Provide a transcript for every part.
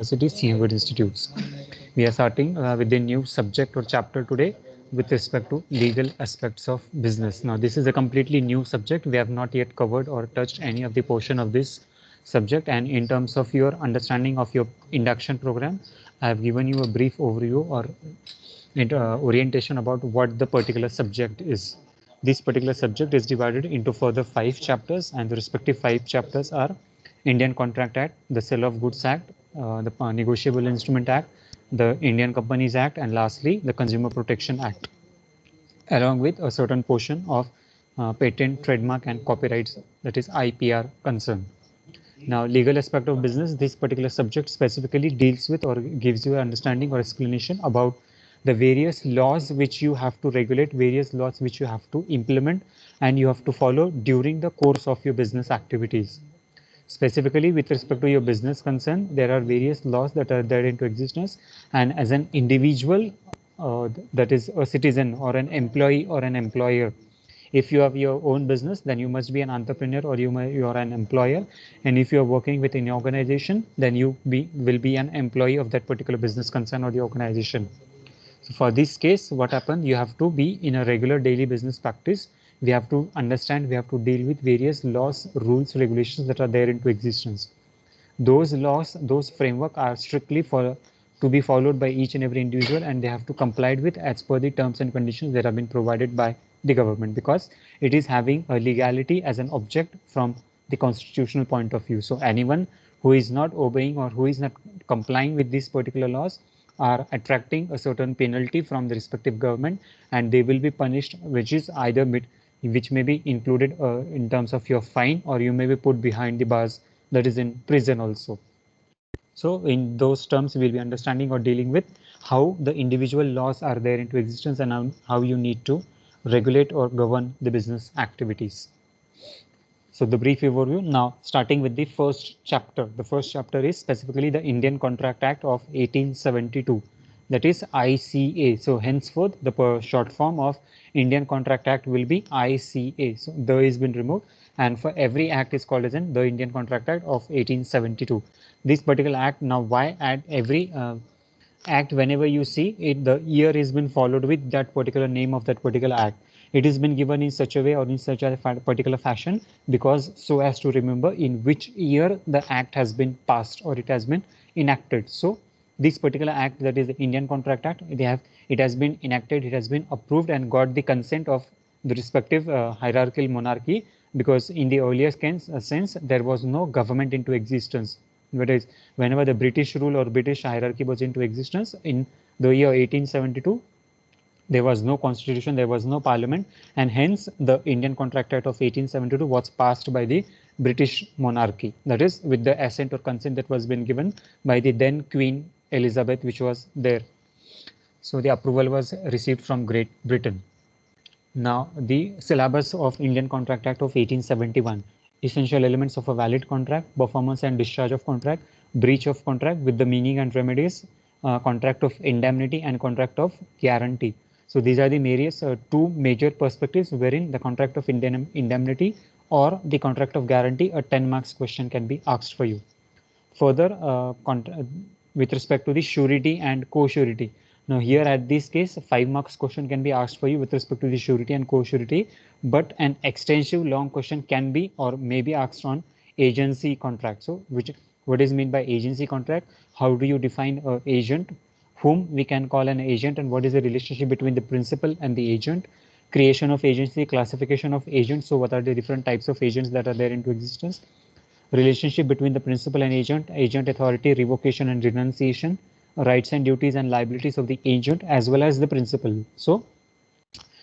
University Senior Institutes. We are starting with the new subject or chapter today with respect to legal aspects of business. Now, this is a completely new subject. We have not yet covered or touched any of the portion of this subject. And in terms of your understanding of your induction program, I have given you a brief overview or orientation about what the particular subject is. This particular subject is divided into further 5 chapters, and the respective 5 chapters are Indian Contract Act, the Sale of Goods Act, the Negotiable Instrument Act, the Indian Companies Act, and lastly, the Consumer Protection Act, along with a certain portion of patent, trademark, and copyrights, that is IPR concern. Now, legal aspect of business, this particular subject specifically deals with or gives you an understanding or explanation about the various laws which you have to regulate, various laws which you have to implement, and you have to follow during the course of your business activities. Specifically, with respect to your business concern, there are various laws that are there into existence, and as an individual, that is a citizen or an employee or an employer, if you have your own business, then you must be an entrepreneur or you are an employer. And if you are working with an organization, then will be an employee of that particular business concern or the organization. So for this case, what happens? You have to be in a regular daily business practice. We have to understand, we have to deal with various laws, rules, regulations that are there into existence. Those laws, those framework are strictly for to be followed by each and every individual, and they have to comply with as per the terms and conditions that have been provided by the government, because it is having a legality as an object from the constitutional point of view. So anyone who is not obeying or who is not complying with these particular laws are attracting a certain penalty from the respective government, and they will be punished, which is either which may be included in terms of your fine, or you may be put behind the bars, that is in prison also. So in those terms, we'll be understanding or dealing with how the individual laws are there into existence and how you need to regulate or govern the business activities. So the brief overview now, starting with the first chapter. The first chapter is specifically the Indian Contract Act of 1872, that is ICA. So henceforth, the short form of Indian Contract Act will be ICA. So the has been removed, and for every act is called as in the Indian Contract Act of 1872. This particular act, now why add every act, whenever you see it, the year has been followed with that particular name of that particular act. It has been given in such a way or in such a particular fashion, because so as to remember in which year the act has been passed or it has been enacted. So this particular act, that is the Indian Contract Act, it has been enacted, it has been approved and got the consent of the respective hierarchical monarchy, because in the earlier sense there was no government into existence. Whereas whenever the British rule or British hierarchy was into existence in the year 1872, there was no constitution, there was no parliament, and hence the Indian Contract Act of 1872 was passed by the British monarchy, that is with the assent or consent that was been given by the then Queen Elizabeth, which was there. So the approval was received from Great Britain. Now, the syllabus of Indian Contract Act of 1871, essential elements of a valid contract, performance and discharge of contract, breach of contract with the meaning and remedies, contract of indemnity and contract of guarantee. So these are the various two major perspectives wherein the contract of indemnity or the contract of guarantee, a 10 marks question can be asked for you. Further, with respect to the surety and co-surety. Now here at this case, 5 marks question can be asked for you with respect to the surety and co-surety, but an extensive long question can be or may be asked on agency contract. So what is meant by agency contract? How do you define an agent? Whom we can call an agent, and what is the relationship between the principal and the agent? Creation of agency, classification of agents. So what are the different types of agents that are there into existence? Relationship between the principal and agent, agent authority, revocation and renunciation, rights and duties and liabilities of the agent as well as the principal. So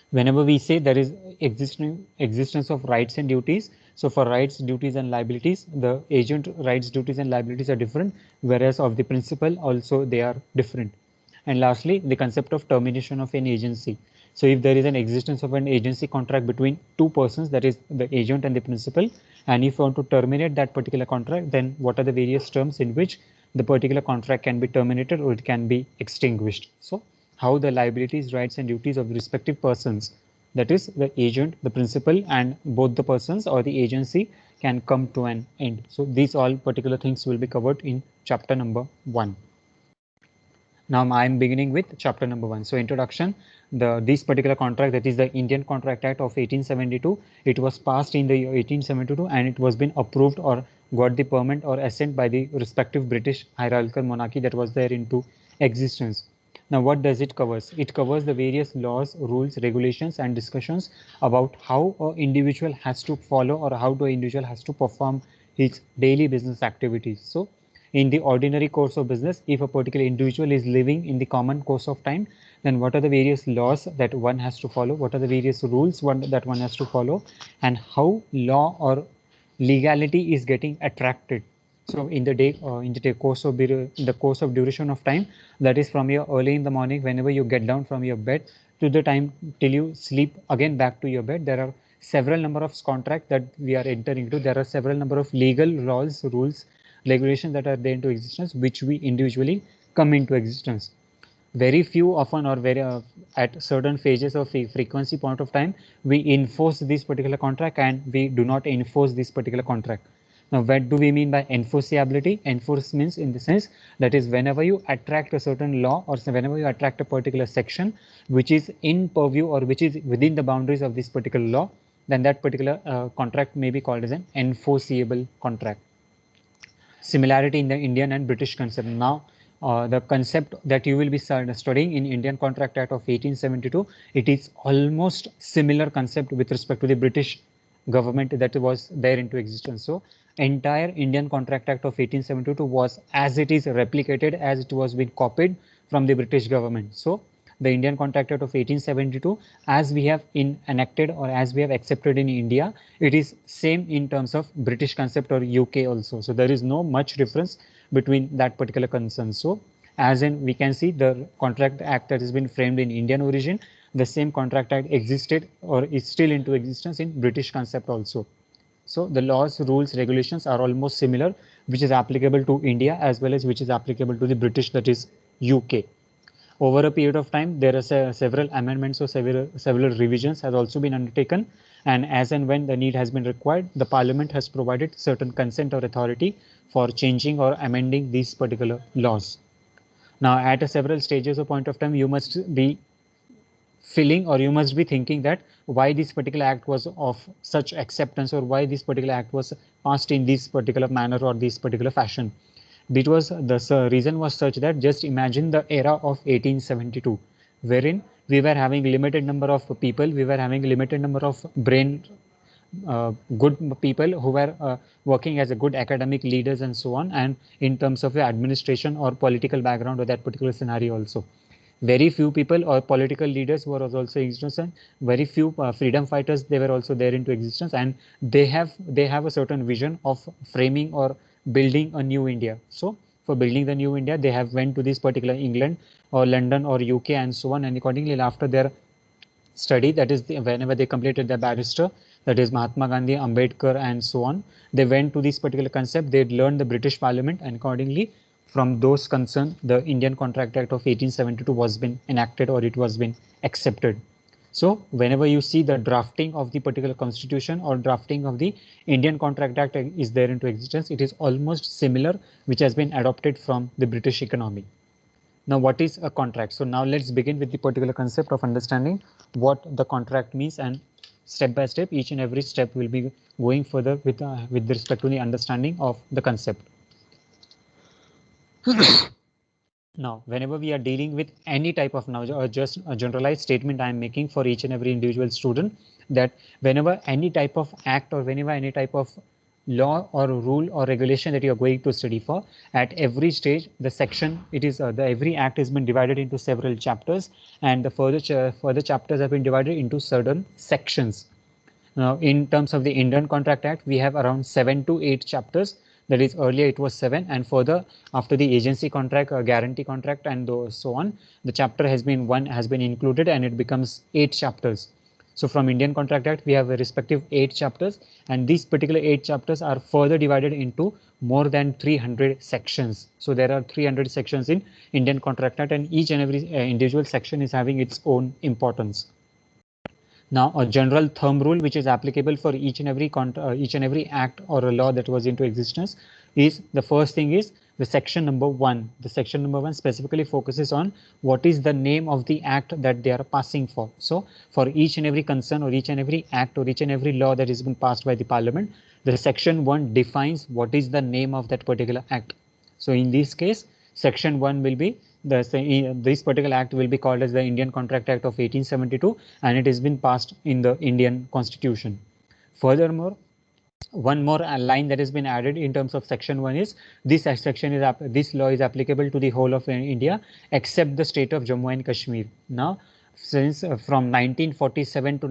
whenever we say there is existence of rights and duties, so for rights, duties and liabilities, the agent rights, duties and liabilities are different, whereas of the principal also they are different. And lastly, the concept of termination of an agency. So if there is an existence of an agency contract between two persons, that is the agent and the principal, and if you want to terminate that particular contract, then what are the various terms in which the particular contract can be terminated or it can be extinguished? So how the liabilities, rights and duties of the respective persons, that is the agent, the principal, and both the persons or the agency can come to an end. So these all particular things will be covered in chapter number 1. Now I am beginning with chapter number 1. So introduction, this particular contract, that is the Indian Contract Act of 1872, it was passed in the year 1872 and it was been approved or got the permit or assent by the respective British hierarchical monarchy that was there into existence. Now what does it covers? It covers the various laws, rules, regulations and discussions about how an individual has to follow or how the individual has to perform his daily business activities. So in the ordinary course of business, if a particular individual is living in the common course of time, then what are the various laws that one has to follow, what are the various rules that one has to follow, and how law or legality is getting attracted. So in the day, course of duration of time, that is from your early in the morning, whenever you get down from your bed to the time till you sleep again back to your bed, there are several number of contracts that we are entering into. There are several number of legal laws, rules, regulations that are there into existence, which we individually come into existence. Very few often or very at certain phases of frequency point of time, we enforce this particular contract and we do not enforce this particular contract. Now, what do we mean by enforceability? Enforce means in the sense that is whenever you attract a certain law or whenever you attract a particular section which is in purview or which is within the boundaries of this particular law, then that particular contract may be called as an enforceable contract. Similarity in the Indian and British concept. Now, the concept that you will be studying in Indian Contract Act of 1872, it is almost similar concept with respect to the British government that was there into existence. So entire Indian Contract Act of 1872 was as it is replicated, as it was being copied from the British government. So the Indian Contract Act of 1872, as we have enacted or as we have accepted in India, it is same in terms of British concept or UK also. So there is no much difference between that particular concern. So as in we can see the Contract Act that has been framed in Indian origin, the same Contract Act existed or is still into existence in British concept also. So the laws, rules, regulations are almost similar, which is applicable to India as well as which is applicable to the British, that is UK. Over a period of time, there are several amendments or several revisions has also been undertaken, and as and when the need has been required, the Parliament has provided certain consent or authority for changing or amending these particular laws. Now, at a several stages or point of time, you must be feeling or you must be thinking that why this particular act was of such acceptance or why this particular act was passed in this particular manner or this particular fashion. Because the reason was such that just imagine the era of 1872, wherein we were having limited number of people, we were having limited number of good people who were working as a good academic leaders and so on, and in terms of the administration or political background of that particular scenario also. Very few people or political leaders were also in existence, and very few freedom fighters, they were also there into existence, and they have a certain vision of framing or building a new India. So for building the new India, they have went to this particular England or London or UK and so on, and accordingly after their study, that is whenever they completed their barrister, that is Mahatma Gandhi, Ambedkar and so on, they went to this particular concept, they learned the British Parliament, and accordingly from those concerned, the Indian Contract Act of 1872 was been enacted or it was been accepted. So whenever you see the drafting of the particular constitution or drafting of the Indian Contract Act is there into existence, it is almost similar, which has been adopted from the British economy. Now, what is a contract? So now let's begin with the particular concept of understanding what the contract means, and step by step, each and every step will be going further with respect to the understanding of the concept. Now, whenever we are dealing with any type of, now just a generalized statement I am making for each and every individual student, that whenever any type of act or whenever any type of law or rule or regulation that you are going to study for, at every stage the section, it is every act has been divided into several chapters, and the further chapters have been divided into certain sections. Now, in terms of the Indian Contract Act, we have around 7 to 8 chapters. That is, earlier it was 7, and further after the agency contract, guarantee contract, and so on, the chapter has been included, and it becomes 8 chapters. So from Indian Contract Act, we have a respective 8 chapters, and these particular 8 chapters are further divided into more than 300 sections. So there are 300 sections in Indian Contract Act, and each and every individual section is having its own importance. Now, a general thumb rule which is applicable for each and every act or a law that was into existence is, the first thing is the section number 1. The section number 1 specifically focuses on what is the name of the act that they are passing for. So for each and every concern or each and every act or each and every law that has been passed by the parliament, the section 1 defines what is the name of that particular act. So in this case, section 1 will be this particular act will be called as the Indian Contract Act of 1872, and it has been passed in the Indian Constitution. Furthermore, one more line that has been added in terms of section 1 is this law is applicable to the whole of India except the state of Jammu and Kashmir. Now, since from 1947 to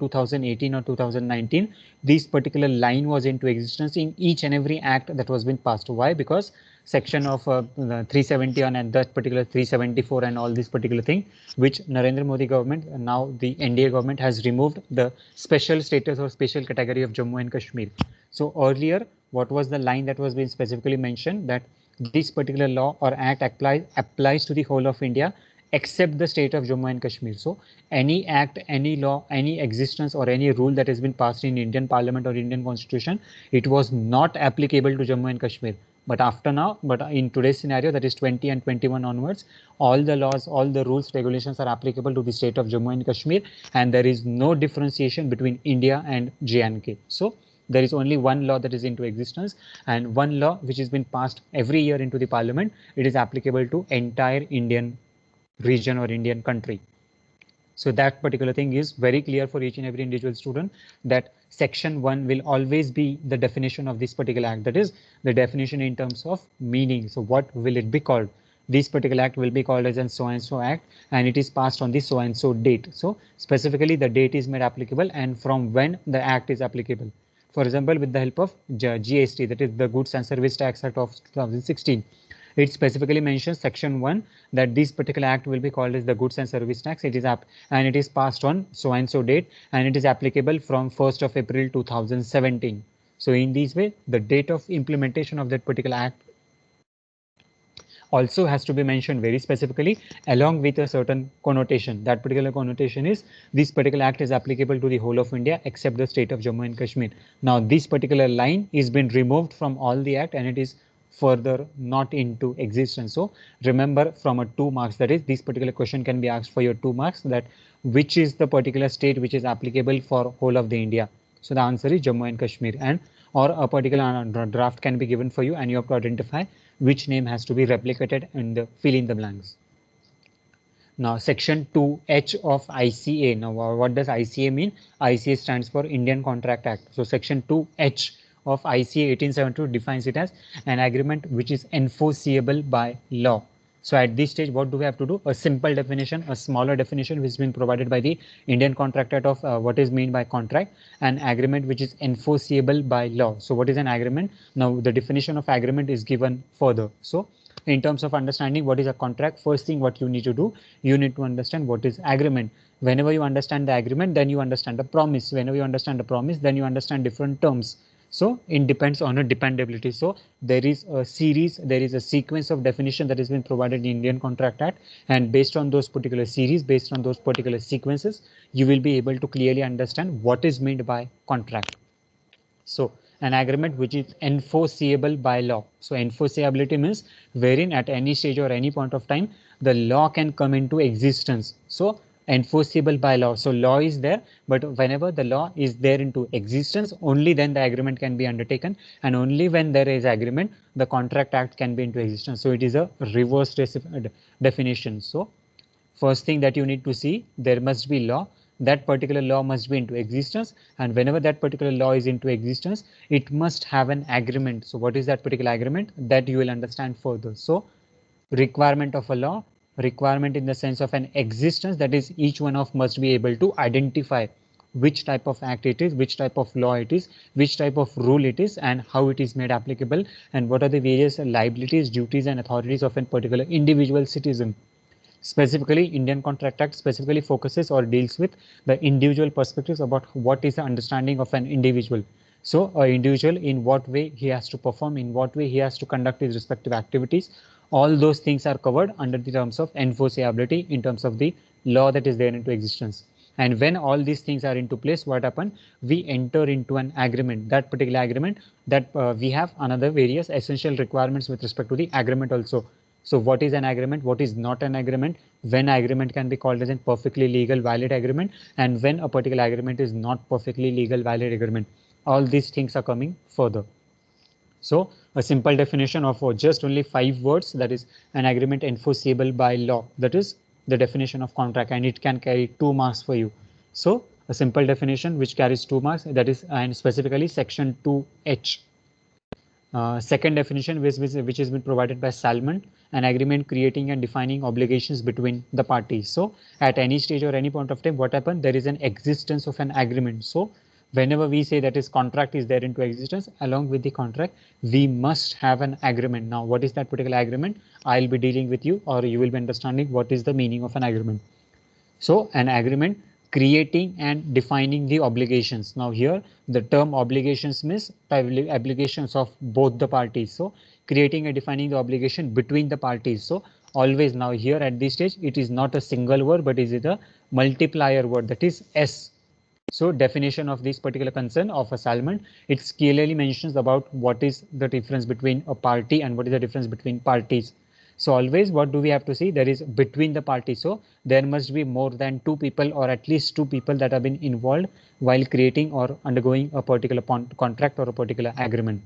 2018 or 2019, this particular line was into existence in each and every act that was been passed. Why? Because section of 370 on and that particular 374 and all this particular thing, which Narendra Modi government, now the NDA government, has removed the special status or special category of Jammu and Kashmir. So earlier, what was the line that was being specifically mentioned, that this particular law or act applies to the whole of India except the state of Jammu and Kashmir. So any act, any law, any existence or any rule that has been passed in Indian Parliament or Indian Constitution, it was not applicable to Jammu and Kashmir. But after now, but in today's scenario, that is 20 and 21 onwards, all the laws, all the rules, regulations are applicable to the state of Jammu and Kashmir, and there is no differentiation between India and J&K. So there is only one law that is into existence, and one law which has been passed every year into the parliament. It is applicable to entire Indian region or Indian country. So that particular thing is very clear for each and every individual student, that section 1 will always be the definition of this particular act, that is the definition in terms of meaning. So what will it be called? This particular act will be called as an so and so act, and it is passed on the so and so date. So specifically the date is made applicable and from when the act is applicable. For example, with the help of GST, that is the Goods and Service Tax Act of 2016, it specifically mentions section 1 that this particular act will be called as the Goods and Service Tax. It is up and it is passed on so and so date, and it is applicable from 1st of April 2017. So in this way, the date of implementation of that particular act also has to be mentioned very specifically along with a certain connotation. That particular connotation is this particular act is applicable to the whole of India except the state of Jammu and Kashmir. Now this particular line is been removed from all the act and it is further not into existence. So remember, from a 2 marks, that is this particular question can be asked for your 2 marks, that which is the particular state which is applicable for whole of the India. So the answer is Jammu and Kashmir, and or a particular draft can be given for you and you have to identify which name has to be replicated and fill in the blanks. Now section 2H of ICA. Now what does ICA mean? ICA stands for Indian Contract Act. So section 2H of ICA 1872 defines it as an agreement which is enforceable by law. So at this stage, what do we have to do? A simple definition, a smaller definition which has been provided by the Indian Contract Act of what is meant by contract, an agreement which is enforceable by law. So what is an agreement? Now the definition of agreement is given further. So in terms of understanding what is a contract, first thing what you need to do, you need to understand what is agreement. Whenever you understand the agreement, then you understand the promise. Whenever you understand the promise, then you understand different terms. So it depends on a dependability. So there is a series, there is a sequence of definition that has been provided in Indian Contract Act, and based on those particular series, based on those particular sequences, you will be able to clearly understand what is meant by contract. So an agreement which is enforceable by law. So enforceability means wherein at any stage or any point of time the law can come into existence. So enforceable by law. So law is there, but whenever the law is there into existence, only then the agreement can be undertaken, and only when there is agreement, the Contract Act can be into existence. So it is a reverse definition. So first thing that you need to see, there must be law. That particular law must be into existence, and whenever that particular law is into existence, it must have an agreement. So what is that particular agreement? That you will understand further. So requirement of a law, requirement in the sense of an existence, that is each one of must be able to identify which type of act it is, which type of law it is, which type of rule it is, and how it is made applicable, and what are the various liabilities, duties and authorities of a particular individual citizen. Specifically, Indian Contract Act specifically focuses or deals with the individual perspectives about what is the understanding of an individual. So an individual, in what way he has to perform, in what way he has to conduct his respective activities, all those things are covered under the terms of enforceability in terms of the law that is there into existence. And when all these things are into place, what happen? We enter into an agreement. That particular agreement, that we have another various essential requirements with respect to the agreement also. So what is an agreement? What is not an agreement? When agreement can be called as a perfectly legal valid agreement, and when a particular agreement is not perfectly legal valid agreement. All these things are coming further. So a simple definition of just only 5 words, that is an agreement enforceable by law. That is the definition of contract, and it can carry 2 marks for you. So a simple definition which carries 2 marks, that is, and specifically section 2H. Second definition which has been provided by Salmon, an agreement creating and defining obligations between the parties. So at any stage or any point of time, what happened? There is an existence of an agreement. So whenever we say that is contract is there into existence, along with the contract, we must have an agreement. Now, what is that particular agreement? I'll be dealing with you, or you will be understanding what is the meaning of an agreement. So an agreement creating and defining the obligations. Now here the term obligations means obligations of both the parties. So creating and defining the obligation between the parties. So always now here at this stage, it is not a single word, but is it a multiplier word, that is S. So definition of this particular concern of a Salmon, it clearly mentions about what is the difference between a party and what is the difference between parties. So always what do we have to see? There is between the parties. So there must be more than 2 people, or at least 2 people that have been involved while creating or undergoing a particular contract or a particular agreement.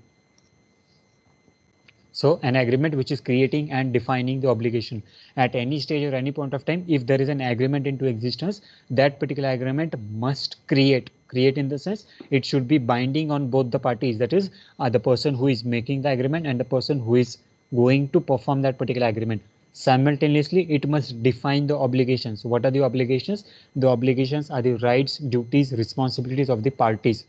So an agreement which is creating and defining the obligation at any stage or any point of time. If there is an agreement into existence, that particular agreement must create in the sense it should be binding on both the parties. That is the person who is making the agreement and the person who is going to perform that particular agreement. Simultaneously, it must define the obligations. What are the obligations? The obligations are the rights, duties, responsibilities of the parties.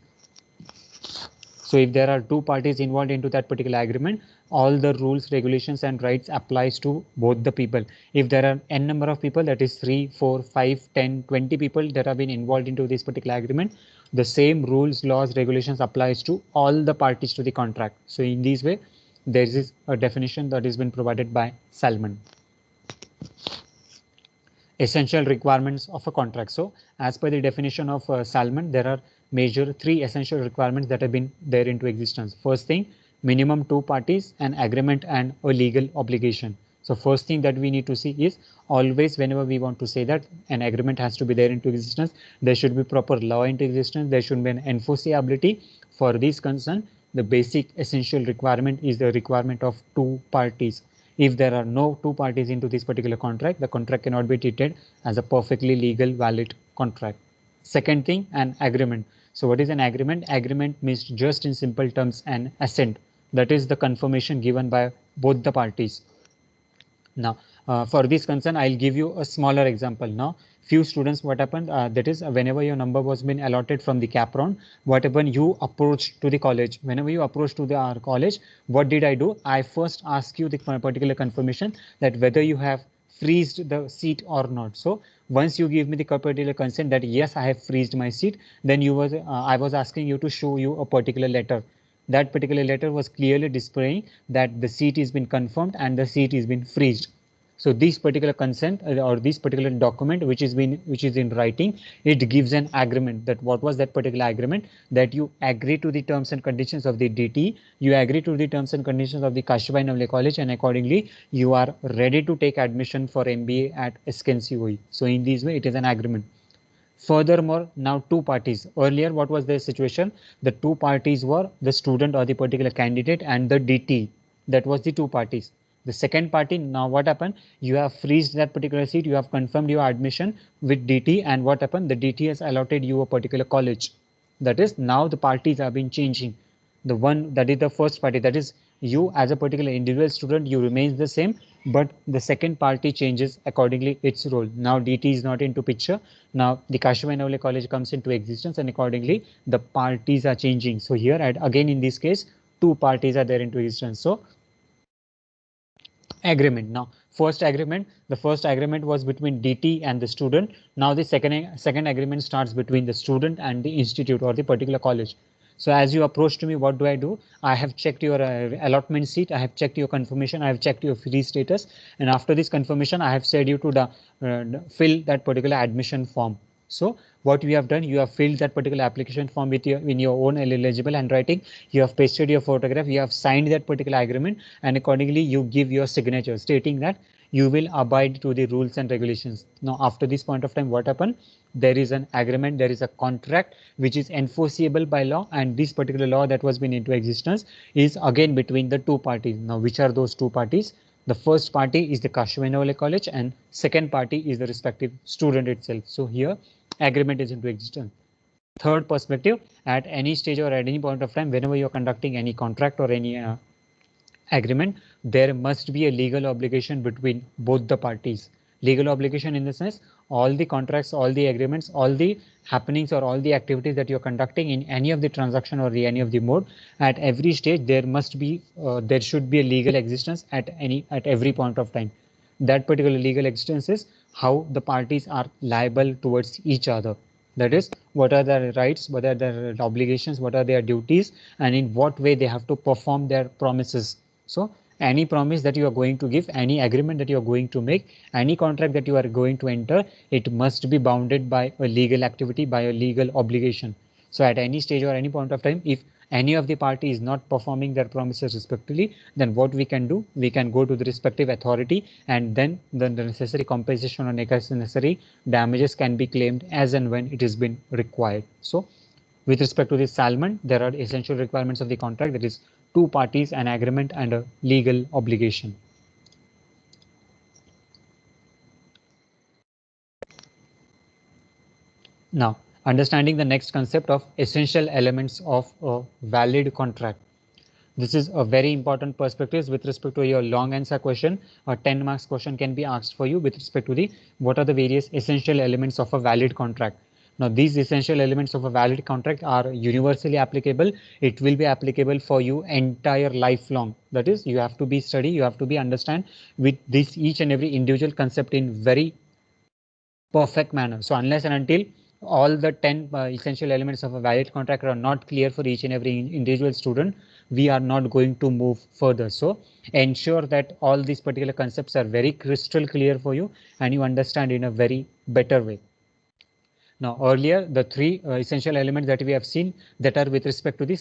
So if there are 2 parties involved into that particular agreement, all the rules, regulations and rights applies to both the people. If there are n number of people, that is 3, 4, 5, 10, 20 people that have been involved into this particular agreement, the same rules, laws, regulations applies to all the parties to the contract. So in this way, there is a definition that has been provided by Salmon. Essential requirements of a contract. So as per the definition of Salmon, there are major 3 essential requirements that have been there into existence. First thing, minimum 2 parties, an agreement and a legal obligation. So first thing that we need to see is always whenever we want to say that an agreement has to be there into existence, there should be proper law into existence, there should be an enforceability. For this concern, the basic essential requirement is the requirement of 2 parties. If there are no 2 parties into this particular contract, the contract cannot be treated as a perfectly legal valid contract. Second thing, an agreement. So what is an agreement? Agreement means just in simple terms an assent. That is the confirmation given by both the parties. Now, for this concern, I'll give you a smaller example. Now, few students, what happened, that is whenever your number was been allotted from the cap round, what happened, you approached to the college. Whenever you approach to the college, what did I do? I first ask you the particular confirmation that whether you have freezed the seat or not. So once you give me the particular consent that yes, I have freezed my seat, then I was asking you to show you a particular letter. That particular letter was clearly displaying that the seat has been confirmed and the seat has been freezed. So this particular consent or this particular document which is in writing, it gives an agreement. That what was that particular agreement? That you agree to the terms and conditions of the DT, you agree to the terms and conditions of the Kashbai Navle College, and accordingly you are ready to take admission for MBA at SKNCOE. So in this way, it is an agreement. Furthermore, now 2 parties. Earlier, what was the situation? The 2 parties were the student or the particular candidate and the DT. That was the 2 parties. The second party, now what happened? You have freezed that particular seat, you have confirmed your admission with DT, and what happened? The DT has allotted you a particular college. That is, now the parties have been changing. The one that is the first party, that is you as a particular individual student, you remains the same, but the second party changes accordingly its role. Now DT is not into picture. Now the Kashbai Navle College comes into existence, and accordingly the parties are changing. So here again in this case, 2 parties are there into existence. So agreement. Now the first agreement was between DT and the student. Now the second agreement starts between the student and the institute or the particular college. So as you approach to me, what do? I have checked your allotment seat, I have checked your confirmation, I have checked your free status, and after this confirmation, I have said you to fill that particular admission form. So what you have done, you have filled that particular application form with in your own eligible handwriting. You have pasted your photograph, you have signed that particular agreement, and accordingly you give your signature stating that you will abide to the rules and regulations. Now after this point of time, what happened? There is an agreement, there is a contract which is enforceable by law, and this particular law that was been into existence is again between the two parties. Now which are those two parties? The first party is the Kashmir College, and second party is the respective student itself. So here agreement is into existence. Third perspective, at any stage or at any point of time, whenever you're conducting any contract or any agreement, there must be a legal obligation between both the parties. Legal obligation in the sense, all the contracts, all the agreements, all the happenings or all the activities that you're conducting in any of the transaction or any of the mode, at every stage there must be there should be a legal existence at every point of time. That particular legal existence is how the parties are liable towards each other. That is, what are their rights, what are their obligations, what are their duties, and in what way they have to perform their promises. So any promise that you are going to give, any agreement that you are going to make, any contract that you are going to enter, it must be bounded by a legal activity, by a legal obligation. So at any stage or any point of time, if any of the party is not performing their promises respectively, then what we can do, we can go to the respective authority, and then the necessary compensation or necessary damages can be claimed as and when it has been required. So with respect to the Salmon, there are essential requirements of the contract, that is two parties, an agreement, and a legal obligation. Now, understanding the next concept of essential elements of a valid contract. This is a very important perspective with respect to your long answer question. A 10 marks question can be asked for you with respect to the what are the various essential elements of a valid contract. Now these essential elements of a valid contract are universally applicable. It will be applicable for you entire lifelong. That is, you have to be study, you have to be understand with this each and every individual concept in very perfect manner. So unless and until all the 10 essential elements of a valid contract are not clear for each and every individual student, we are not going to move further. So ensure that all these particular concepts are very crystal clear for you and you understand in a very better way. Now earlier, the three essential elements that we have seen that are with respect to the